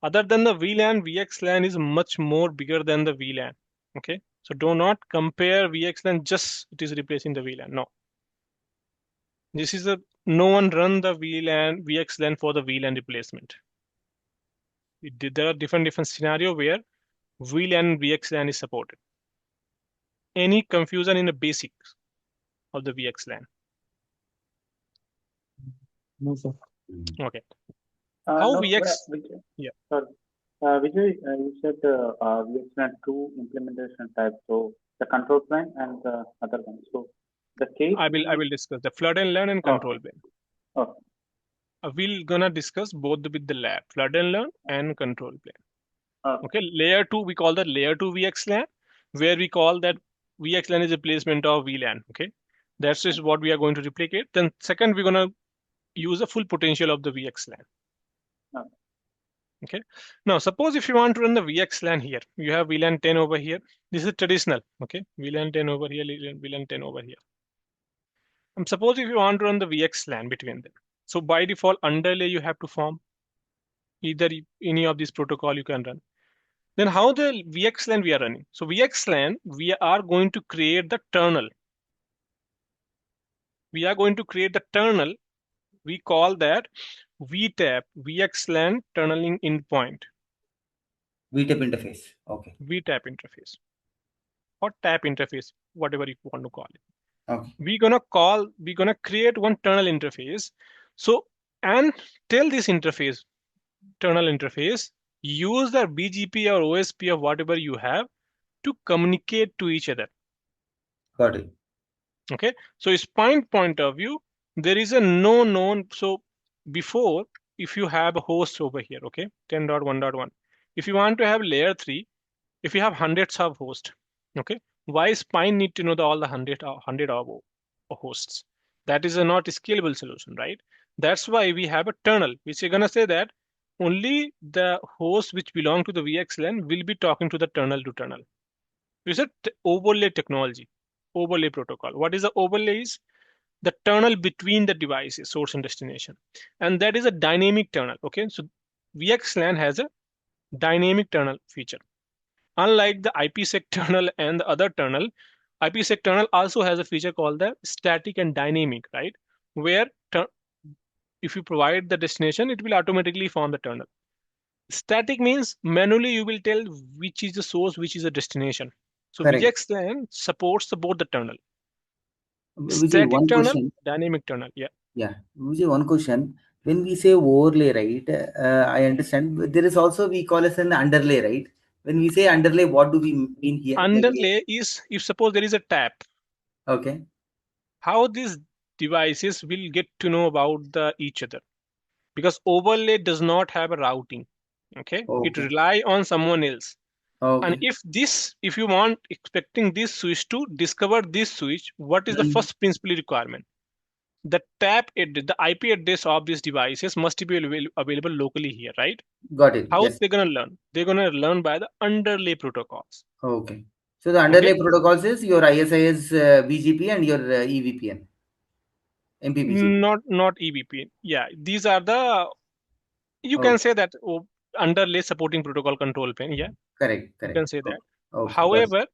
Other than the VLAN, VXLAN is much more bigger than the VLAN. Okay. So do not compare VXLAN just it is replacing the VLAN. No. This is no one run the VXLAN for the VLAN replacement. There are different scenario where VLAN and VXLAN is supported. Any confusion in the basics of the VXLAN? No, sir. Okay. How VX? Yeah. Sorry. Vijay, you said VXLAN two implementation types. So the control plane and the other one. So the case. I will discuss the flood and learn and control plane. Okay. We're gonna discuss both with the lab, flood and learn and control plane. Okay. Layer 2, we call that layer 2 VXLAN, where we call that VXLAN is a replacement of VLAN. Okay. That's just what we are going to replicate. Then second, we're gonna use the full potential of the VXLAN. Okay. Now, suppose if you want to run the VXLAN here, you have VLAN 10 over here. This is traditional. Okay. VLAN 10 over here, VLAN 10 over here. And suppose if you want to run the VXLAN between them. So by default, underlay you have to form. Either any of these protocol you can run. Then how the VXLAN we are running? So VXLAN, we are going to create the tunnel. We are going to create the tunnel. We call that VTEP, VXLAN tunneling endpoint. VTEP interface. Okay. VTEP interface. Or TAP interface, whatever you want to call it. Okay. We're gonna create one tunnel interface. So, and tell this interface, tunnel interface, use the BGP or OSP or whatever you have to communicate to each other. Got it. Okay. So spine point of view, there is a no known. So before, if you have a host over here, okay, 10.1.1. If you want to have layer 3, if you have hundreds of hosts, okay, why spine need to know all the 100 of hosts? That is not a scalable solution, right? That's why we have a tunnel, which is gonna say that only the hosts which belong to the VXLAN will be talking to the tunnel to tunnel. It's a overlay technology, overlay protocol. What is the overlay? Is the tunnel between the devices, source and destination. And that is a dynamic tunnel, okay? So VXLAN has a dynamic tunnel feature. Unlike the IPsec tunnel and the other tunnel, IPsec tunnel also has a feature called the static and dynamic, right? Where if you provide the destination, it will automatically form the tunnel. Static means manually you will tell which is the source, which is the destination. So VXLAN supports both the tunnel. Vijay, Static one tunnel, question. dynamic tunnel. Yeah. Yeah. Vijay, one question. When we say overlay, right, I understand. But there is also, we call it an underlay, right? When we say underlay, what do we mean here? Underlay is if suppose there is a tap, Okay. how these devices will get to know about each other, because overlay does not have a routing. Okay, it Okay. rely on someone else. And Okay. if you want expecting this switch to discover this switch, what is the first principal requirement? The the IP address of these devices must be available locally here, right? Got it. How Yes. they're gonna learn? They're gonna learn by the underlay protocols. Okay. So the underlay protocols is your ISIS BGP and your EVPN, MPPGP. Not EVPN. Yeah, these are the, you Okay. can say that underlay supporting protocol control plane. Yeah, Correct. you Correct. can say that. Okay. However,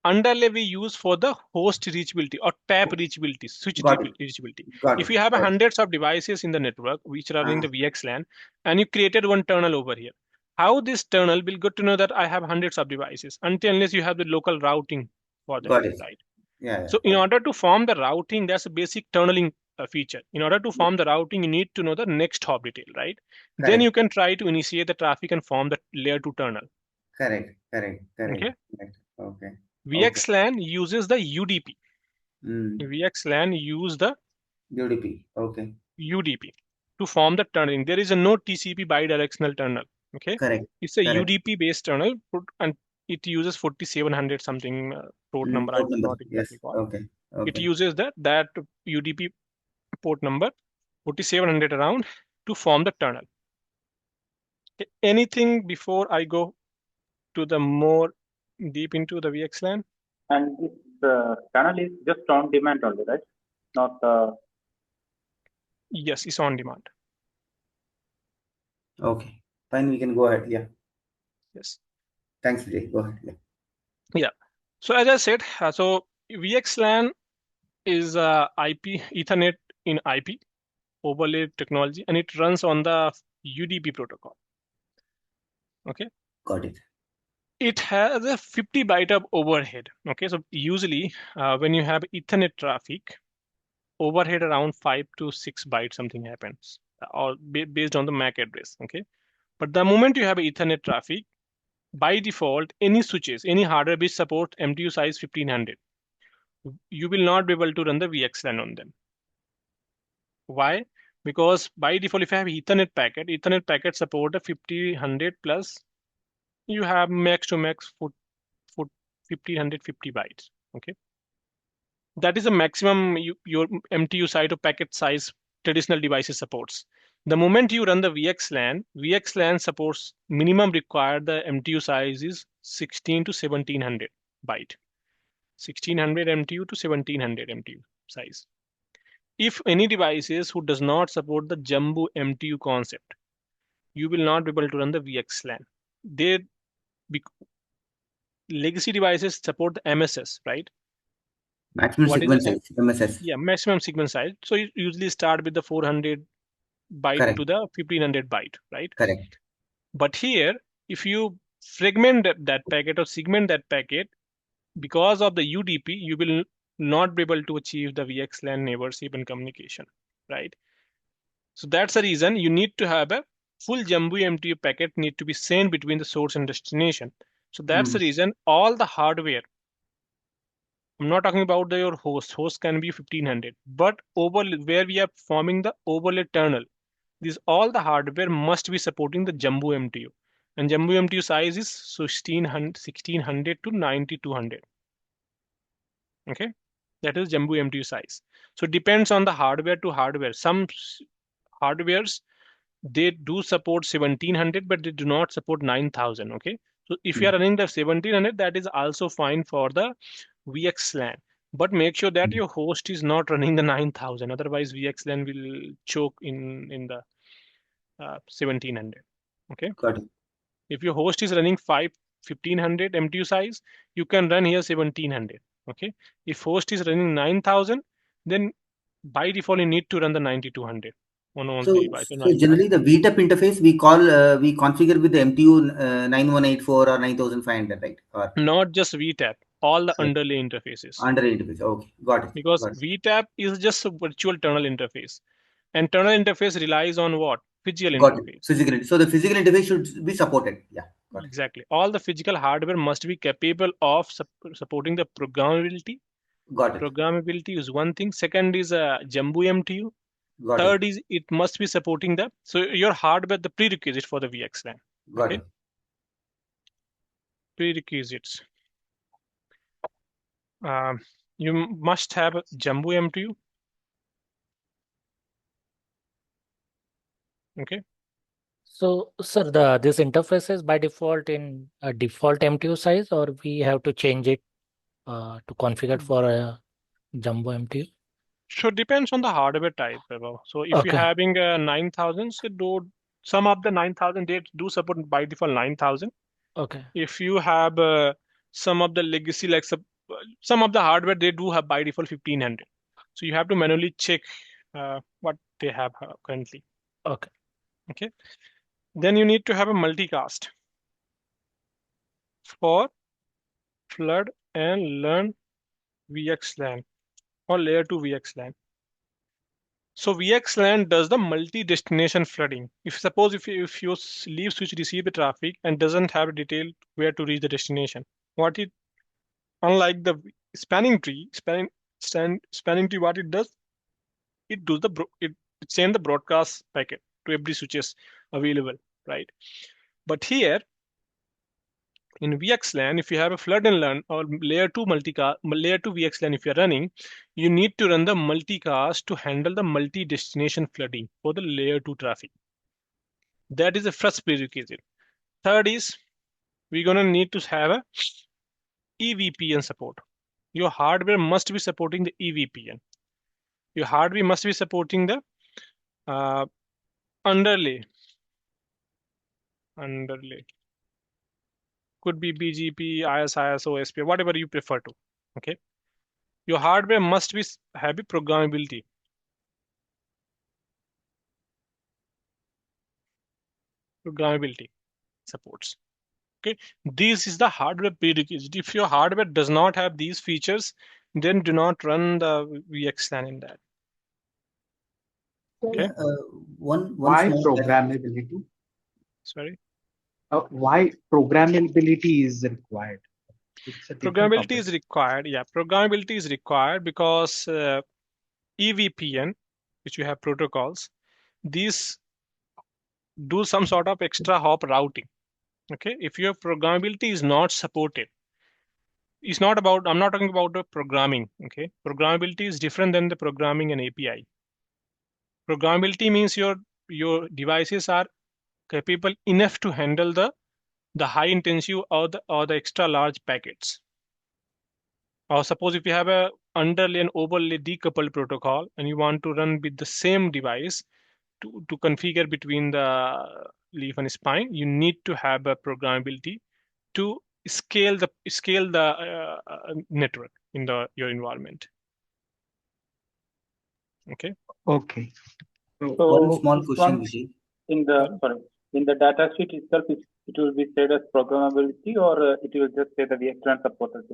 underlay we use for the host reachability or tap reachability, switch Got it. reachability. Got If it. you have hundreds of devices in the network which are running the VXLAN, and you created one tunnel over here, how this tunnel will get to know that I have hundreds of devices unless you have the local routing for that, Got it. right? Yeah. So in order to form the routing, that's a basic tunneling feature. In order to form the routing, you need to know the next hop detail, right? Then Correct. you can try to initiate the traffic and form the layer 2 tunnel. Correct. Correct. Correct. Okay. Correct. Okay. VXLAN uses the UDP. VXLAN use the UDP. Okay. UDP to form the tunneling. There is a no TCP bidirectional tunnel. Okay. Correct. It's a Correct. UDP based tunnel, and it uses 4700 something port number. I forgot exactly what. Okay. Okay. It uses that UDP port number 4700 around to form the tunnel. Okay. Anything before I go to the more deep into the VXLAN? And this tunnel is just on demand only, right? Not. Yes, it's on demand. Okay. Fine. We can go ahead. Yeah. Yes. Thanks, Vijay. Go ahead. Yeah. Yeah. So as I said, so VXLAN is IP Ethernet in IP overlay technology, and it runs on the UDP protocol. Okay. Got it. It has a 50 byte of overhead. Okay. So usually when you have Ethernet traffic, overhead around 5 to 6 bytes something happens, or based on the MAC address. Okay. But the moment you have Ethernet traffic, by default, any switches, any hardware which support MTU size 1500, you will not be able to run the VXLAN on them. Why? Because by default, if you have Ethernet packet support a 1500 plus, you have max to max 1550 bytes. Okay. That is the maximum your MTU side or packet size traditional devices supports. The moment you run the VXLAN supports minimum required, the MTU size is 16 to 1700 byte. 1600 MTU to 1700 MTU size. If any devices who does not support the jumbo MTU concept, you will not be able to run the VXLAN. Legacy devices support the MSS, right? Maximum segment size, MSS. Yeah, maximum segment size. So you usually start with the 400 byte Correct. to the 1500 byte, right? Correct. But here, if you fragment that packet or segment that packet, because of the UDP, you will not be able to achieve the VXLAN neighborship and communication, right? So that's the reason you need to have a full jumbo MTU packet need to be sent between the source and destination. So that's the reason all the hardware, I'm not talking about your host can be 1500, but where we are forming the overlay tunnel, all the hardware must be supporting the jumbo MTU, and jumbo MTU size is 1600 to 9200. Okay, that is jumbo MTU size. So it depends on the hardware to hardware. Some hardwares, they do support 1700, but they do not support 9000. Okay, so if you are running the 1700, that is also fine for the VXLAN, but make sure that your host is not running the 9000. Otherwise, VXLAN will choke in the 1700. Okay. Got it. If your host is running 1500 MTU size, you can run here 1700. Okay. If host is running 9000, then by default you need to run the 9200 on all the device. So generally the VTEP interface we configure with the MTU 9184 or 9500, right? Or not just VTEP, all the underlay interfaces. Underlay interface. Okay, got it. Because VTEP is just a virtual tunnel interface. Internal interface relies on what? Physical Got interface. it. Physical. So the physical interface should be supported. Yeah. Got it. Exactly. All the physical hardware must be capable of supporting the programmability. Got it. Programmability is one thing. Second is Jumbo MTU. Got Third it. is it must be supporting the, so your hardware, the prerequisite for the VXLAN. Got Okay. it. Prerequisites. You must have a Jumbo MTU. Okay. So, sir, this interface is by default in a default MTU size, or we have to change it to configure for a jumbo MTU? So depends on the hardware type. So if you're Okay. having a 9000, some of the 9000 they do support by default 9000. Okay. If you have some of the legacy, like some of the hardware, they do have by default 1500. So you have to manually check what they have currently. Okay. Okay. Then you need to have a multicast for flood and learn VXLAN or layer 2 VXLAN. So VXLAN does the multi-destination flooding. If your leaf switch receive the traffic and doesn't have a detail where to reach the destination, unlike the spanning tree, what it does, it send the broadcast packet to every switches available, right? But here in VXLAN, if you have a flood and learn or layer 2 VXLAN, if you're running, you need to run the multicast to handle the multi-destination flooding for the layer 2 traffic. That is the first prerequisite. Third is we're gonna need to have a EVPN support. Your hardware must be supporting the EVPN. Your hardware must be supporting the underlay. Could be BGP, IS, OSP, whatever you prefer to. Okay. Your hardware must have a programmability. Programmability supports. Okay. This is the hardware prerequisite. If your hardware does not have these features, then do not run the VXLAN in that. Okay. One Why small programmability? Sorry. Why programmability is required? It's a different Programmability topic. is required. Yeah, programmability is required because EVPN, which you have protocols, these do some sort of extra hop routing. Okay, if your programmability is not supported, it's not about, I'm not talking about the programming. Okay, programmability is different than the programming and API. Programmability means your devices are capable enough to handle the high intensive or the extra large packets. Or suppose if you have a underlay and overlay decoupled protocol and you want to run with the same device to configure between the leaf and spine, you need to have a programmability to scale the network in your environment. Okay. Okay. So one small question, Vijay. In the data sheet itself, it will be said as programmability, or it will just say the VXLAN supported.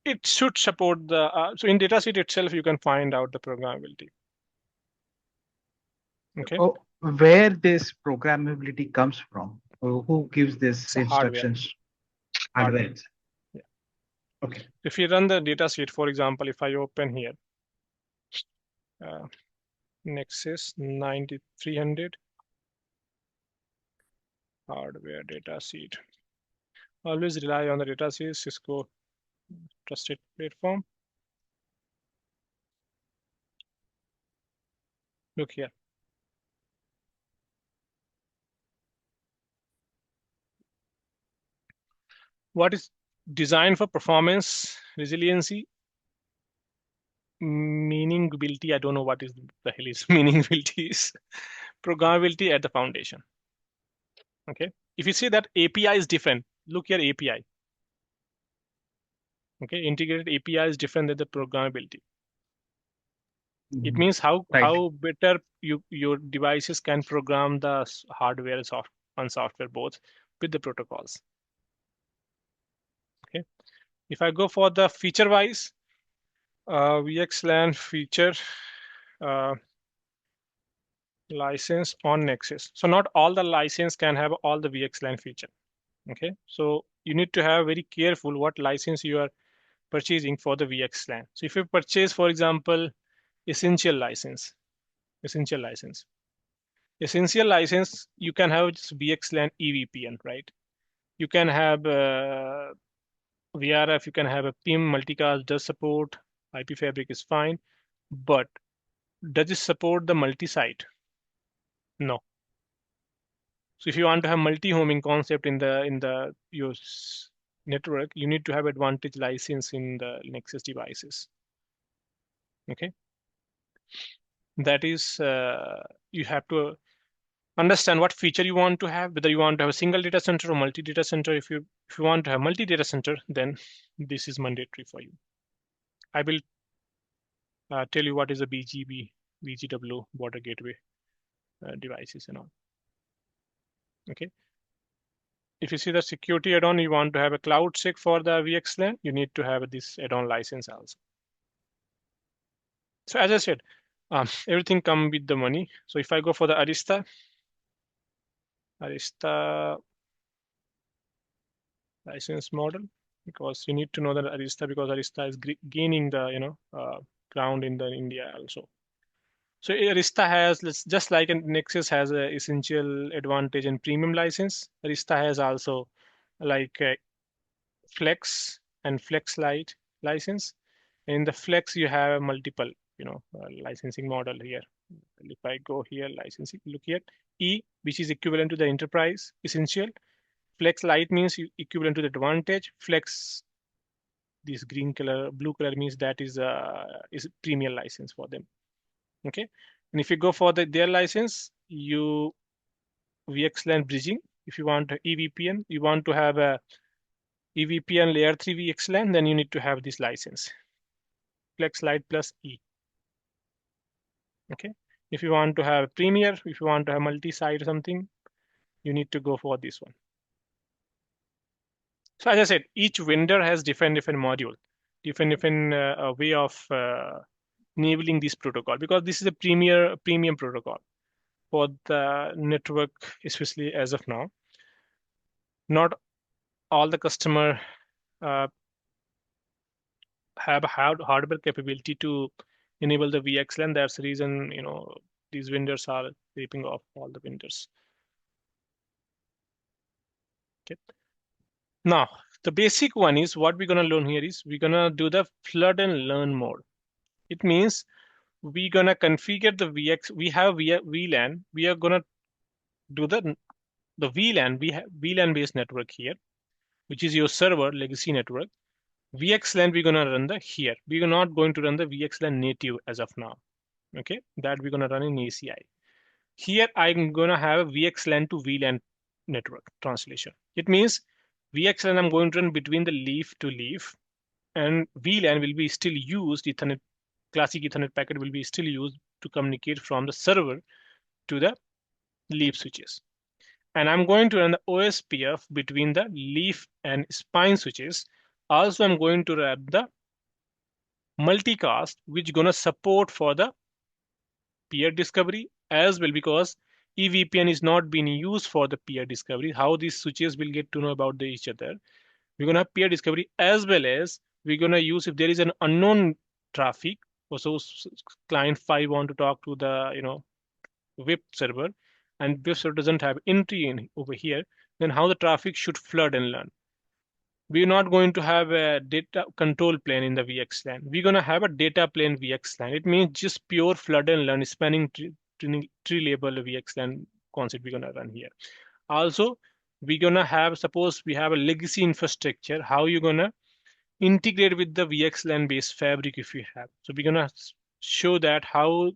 It should support the so in datasheet itself you can find out the programmability. Okay. Oh, where this programmability comes from? Who gives this instructions? Hardware. Yeah. Okay. If you run the datasheet, for example, if I open here, Nexus 9300 hardware datasheet. Always rely on the datasheet, Cisco trusted platform. Look here. What is designed for performance, resiliency, meaningability? I don't know what is the hell is meaningability is. Programmability at the foundation. Okay. If you see that API is different, look here API. Okay, integrated API is different than the programmability. It means how better your devices can program the hardware and software both with the protocols. Okay, if I go for the feature wise, VXLAN feature, license on Nexus. So not all the license can have all the VXLAN feature. Okay, so you need to have very careful what license you are purchasing for the VXLAN. So if you purchase, for example, essential license, you can have just VXLAN EVPN, right? You can have VRF, you can have a PIM, multicast does support, IP fabric is fine, but does it support the multi-site? No. So if you want to have multi-homing concept in your network, you need to have advantage license in the Nexus devices. Okay, that is you have to understand what feature you want to have, whether you want to have a single data center or multi data center. If you want to have multi data center, then this is mandatory for you. I will tell you what is a BGP, BGW border gateway devices and all. Okay. If you see the security add-on, you want to have a 𝗲𝘅𝗽𝗃 for the VXLAN, you need to have this add-on license also. So as I said, everything come with the money. So if I go for the Arista license model, because you need to know that Arista, because Arista is gaining the ground in the India also. So Arista has, just like Nexus has an essential advantage and premium license, Arista has also like Flex and Flex Lite license. In the Flex, you have multiple, licensing model here. If I go here, licensing, look here, E, which is equivalent to the enterprise essential. Flex Lite means equivalent to the advantage. Flex, this green color, blue color means that is premium license for them. Okay, and if you go for their license, you VXLAN bridging. If you want EVPN, you want to have a EVPN layer 3 VXLAN, then you need to have this license, Flex Lite plus E. Okay, if you want to have Premier, if you want to have multi-site or something, you need to go for this one. So as I said, each vendor has different module, different way of enabling this protocol, because this is a premium protocol for the network, especially as of now. Not all the customer have hardware capability to enable the VXLAN. That's the reason these vendors are ripping off all the vendors. Okay. Now the basic one is what we're gonna learn here is we're gonna do the flood and learn mode. It means we're gonna configure the we have VLAN. We are gonna do the VLAN. We have VLAN based network here, which is your server legacy network. VXLAN we're gonna run here. We're not going to run the VXLAN native as of now. Okay, that we're gonna run in ACI. Here I'm gonna have a VXLAN to VLAN network translation. It means VXLAN I'm going to run between the leaf to leaf, and VLAN will be still used. Ethernet, classic Ethernet packet will be still used to communicate from the server to the leaf switches. And I'm going to run the OSPF between the leaf and spine switches. Also, I'm going to run the multicast, which is gonna support for the peer discovery as well, because EVPN is not being used for the peer discovery. How these switches will get to know about each other. We're gonna have peer discovery, as well as we're gonna use, if there is an unknown traffic, so client 5 want to talk to the web server, and web server doesn't have entry in over here, then how the traffic should flood and learn. We're not going to have a data control plane in the VXLAN. We're going to have a data plane VXLAN. It means just pure flood and learn spanning tree level VXLAN concept we're going to run here. Also, we're going to have, suppose we have a legacy infrastructure, how you're going to integrate with the VXLAN based fabric if you have. So we're going to show that how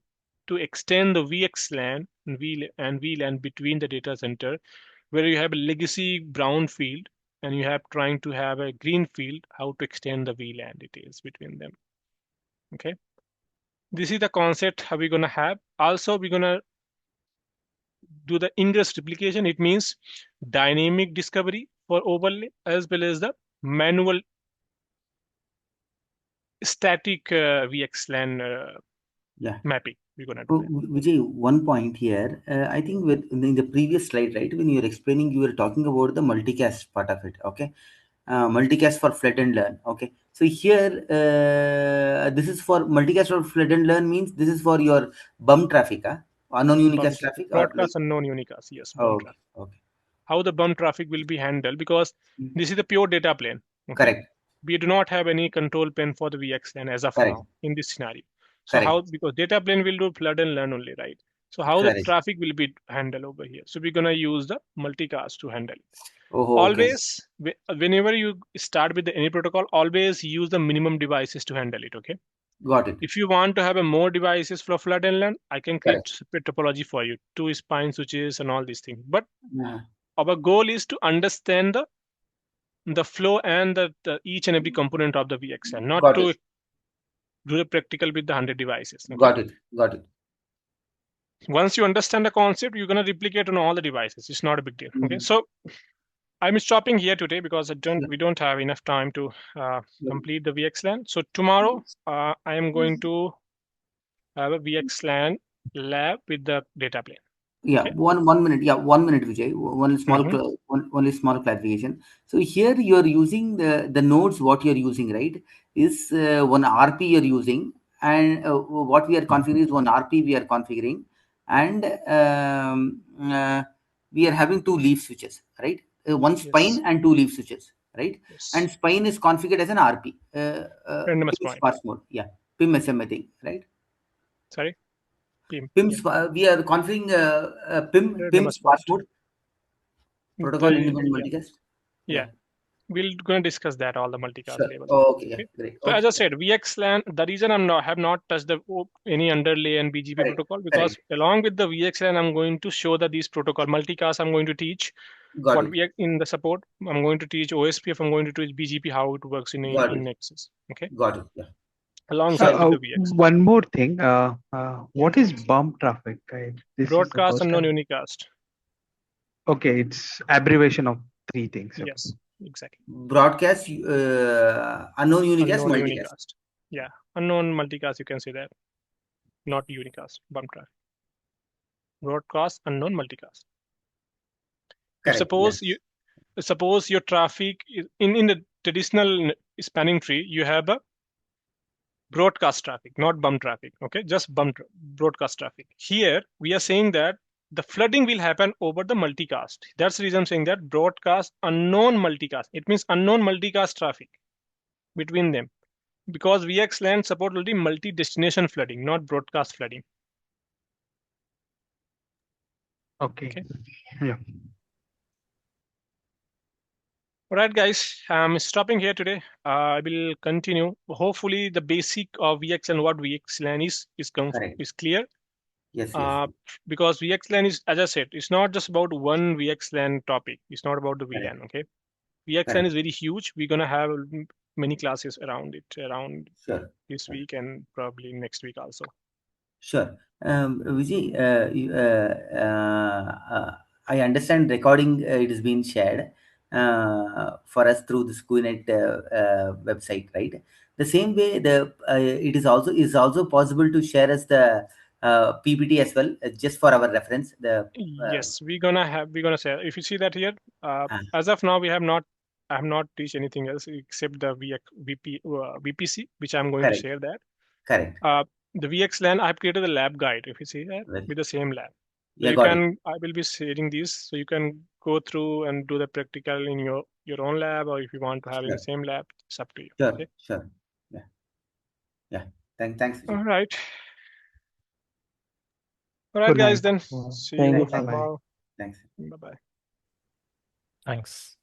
to extend the VXLAN and VLAN between the data center, where you have a legacy brown field and you have trying to have a green field, how to extend the VLAN details between them. Okay, this is the concept how we're gonna have. Also, we're gonna do the ingress replication. It means dynamic discovery for overlay, as well as the manual static VXLAN Yeah. mapping. We're gonna do that. Vijay, one point here. I think in the previous slide, right, when you were explaining, you were talking about the multicast part of it. Okay. Multicast for flood and learn. Okay. So here, this is for multicast for flood and learn means this is for your bum traffic, unknown unicast traffic, or like broadcast unknown unicast. Yes. Bum traffic. Okay. How the bum traffic will be handled, because this is the pure data plane. Okay? Correct. We do not have any control plane for the VXLAN as of Correct. now in this scenario. So Correct. how, because data plane will do flood and learn only, right? So how Correct. the traffic will be handled over here? So we're gonna use the multicast to handle it. Okay. Always, whenever you start with any protocol, always use the minimum devices to handle it. Okay. Got it. If you want to have a more devices for flood and learn, I can create separate topology for you, 2 spine switches and all these things. But our goal is to understand the flow and the each and every component of the VXLAN, not Got to it. do the practical with the 100 devices. Okay? Got it. Got it. Once you understand the concept, you're going to replicate on all the devices. It's not a big deal. Okay. So I'm stopping here today because we don't have enough time to complete the VXLAN. So tomorrow I am going to have a VXLAN lab with the data plane. Yeah, okay? 1 minute. Yeah, 1 minute, Vijay. One small clarification. So here you are using the nodes. What you are using, right, is one RP you are using, and what we are configuring is one RP we are configuring, and we are having 2 leaf switches, right? One spine and 2 leaf switches, right? And spine is configured as an RP. Sparse mode. Yeah, PIM-SM, I think, right? Sorry. PIM, we are configuring PIM sparse mode, protocol independent multicast. Yeah, we're going to discuss that all the multicast levels. Okay, yeah, great. So as I said, VXLAN, the reason have not touched any underlay and BGP protocol, because along with the VXLAN, I'm going to show that these protocol multicast I'm going to teach. What we in the support, I'm going to teach OSPF, I'm going to teach BGP, how it works in Nexus. Okay. Got it. Yeah. Alongside with the VXLAN. One more thing. What is bump traffic? Right? Broadcast unknown unicast. Okay, it's abbreviation of 3 things. Okay. Yes, exactly. Broadcast, unknown unicast, multicast. Yeah, unknown multicast, you can say that. Not unicast, bump traffic. Broadcast unknown multicast. Suppose your traffic is in the traditional spanning tree, you have a broadcast traffic, not bump traffic. Okay, just broadcast traffic. Here we are saying that the flooding will happen over the multicast. That's the reason I'm saying that broadcast unknown multicast. It means unknown multicast traffic between them, because VXLAN support only multi-destination flooding, not broadcast flooding. Okay. Yeah. All right, guys, I'm stopping here today. I will continue. Hopefully, the basic of VXLAN, what VXLAN is clear. Yes. Because VXLAN is, as I said, it's not just about one VXLAN topic. It's not about the VLAN. Okay, VXLAN is very huge. We're gonna have many classes around it this week and probably next week also. Sure. Vijay, I understand recording it is being shared for us through the SchoolNet website, right? The same way, it is also possible to share us the PPT as well, just for our reference. Yes, we're gonna share. If you see that here, as of now, I have not teach anything else except the VPC, which I'm going to share that. Correct. The VXLAN, I've created a lab guide. If you see that, with the same lab. So I will be sharing these, so you can go through and do the practical in your own lab, or if you want to have in the same lab, it's up to you. Sure. Yeah. Thanks. All right. All right, guys. Then see you tomorrow. Thanks. Bye-bye. Thanks.